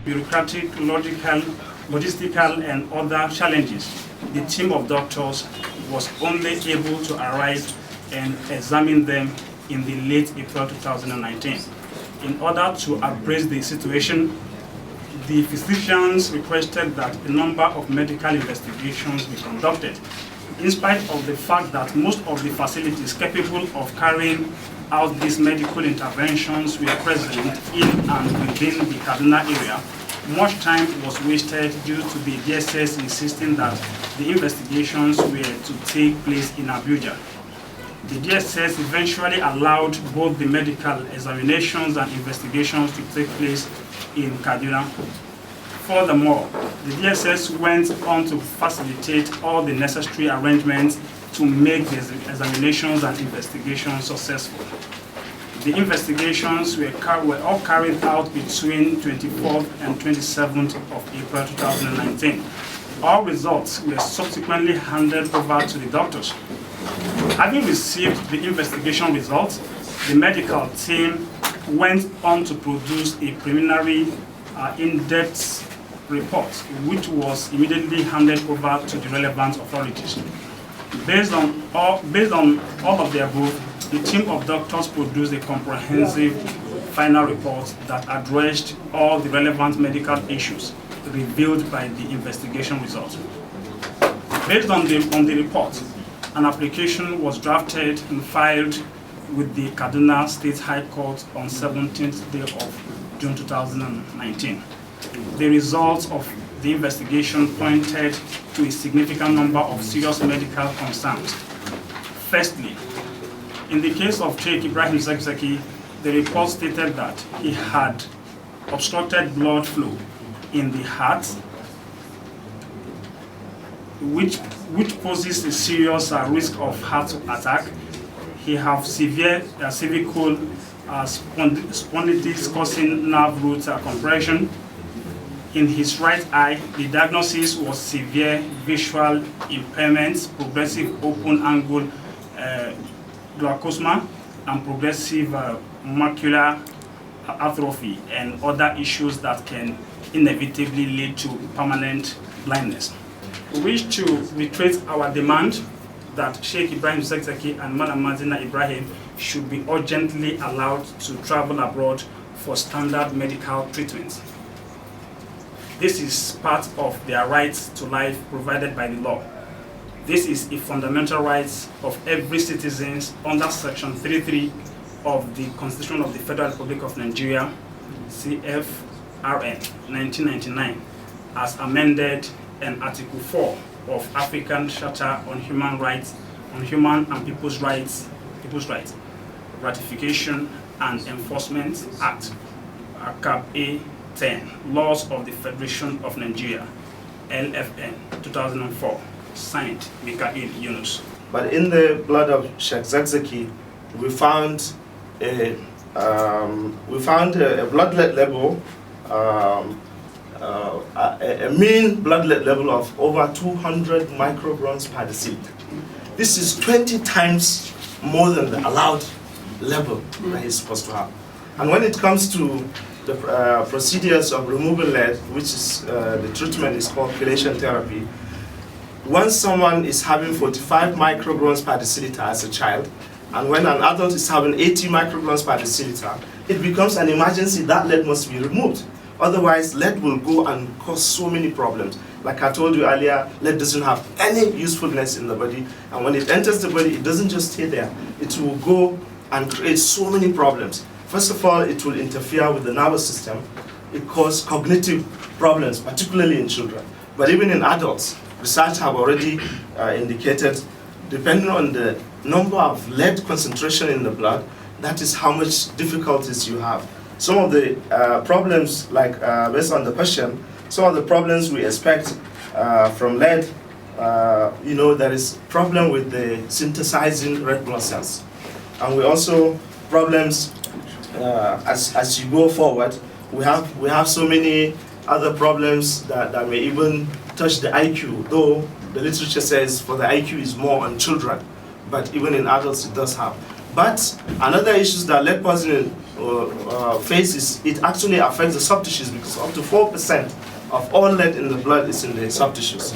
Bureaucratic, logistical, and other challenges, the team of doctors was only able to arrive and examine them in the late April 2019. In order to appraise the situation, the physicians requested that a number of medical investigations be conducted, in spite of the fact that most of the facilities capable of carrying out these medical interventions were present in and within the Kaduna area. Much time was wasted due to the DSS insisting that the investigations were to take place in Abuja. The DSS eventually allowed both the medical examinations and investigations to take place in Kaduna. Furthermore, the DSS went on to facilitate all the necessary arrangements to make the examinations and investigations successful. The investigations were all carried out between 24th and 27th of April 2019. All results were subsequently handed over to the doctors. Having received the investigation results, the medical team went on to produce a preliminary in-depth report, which was immediately handed over to the relevant authorities. Based on all of the above, the team of doctors produced a comprehensive final report that addressed all the relevant medical issues revealed by the investigation results. Based on the report, an application was drafted and filed with the Kaduna State High Court on 17th day of June 2019. The results of the investigation pointed to a significant number of serious medical concerns. Firstly, in the case of Sheikh Ibraheem Zakzaky, the report stated that he had obstructed blood flow in the heart, which poses a serious risk of heart attack. He has severe cervical spondylitis causing nerve root compression. In his right eye, the diagnosis was severe visual impairment, progressive open-angle glaucoma, and progressive macular atrophy, and other issues that can inevitably lead to permanent blindness. We wish to reiterate our demand that Sheikh Ibraheem Zakzaky and Malama Zeenah Ibrahim should be urgently allowed to travel abroad for standard medical treatment. This is part of their right to life provided by the law. This is a fundamental right of every citizen under Section 33 of the Constitution of the Federal Republic of Nigeria, CFRN 1999, as amended, and Article 4 of African Charter on Human Rights, on Human and People's Rights, Ratification and Enforcement Act, Cap A 10, Laws of the Federation of Nigeria, LFN 2004. Signed, Mikail Yunus. But in the blood of Sheikh Zakzaky, we found a blood level, a mean blood level of over 200 micrograms per deciliter. This is 20 times more than the allowed level that he's supposed to have. And when it comes to the procedures of removing lead, which is the treatment is called chelation therapy, once someone is having 45 micrograms per deciliter as a child, and when an adult is having 80 micrograms per deciliter, it becomes an emergency that lead must be removed. Otherwise, lead will go and cause so many problems. Like I told you earlier, lead doesn't have any usefulness in the body, and when it enters the body, it doesn't just stay there. It will go and create so many problems. First of all, it will interfere with the nervous system. It causes cognitive problems, particularly in children. But even in adults, research have already indicated, depending on the number of lead concentration in the blood, that is how much difficulties you have. Some of the problems, like based on the question, some of the problems we expect from lead, there is problem with the synthesizing red blood cells. And we also problems as you go forward, we have so many other problems that may even touch the IQ, though the literature says for the IQ is more on children, but even in adults it does have. But another issue that lead poisoning faces, it actually affects the soft tissues because up to 4% of all lead in the blood is in the soft tissues.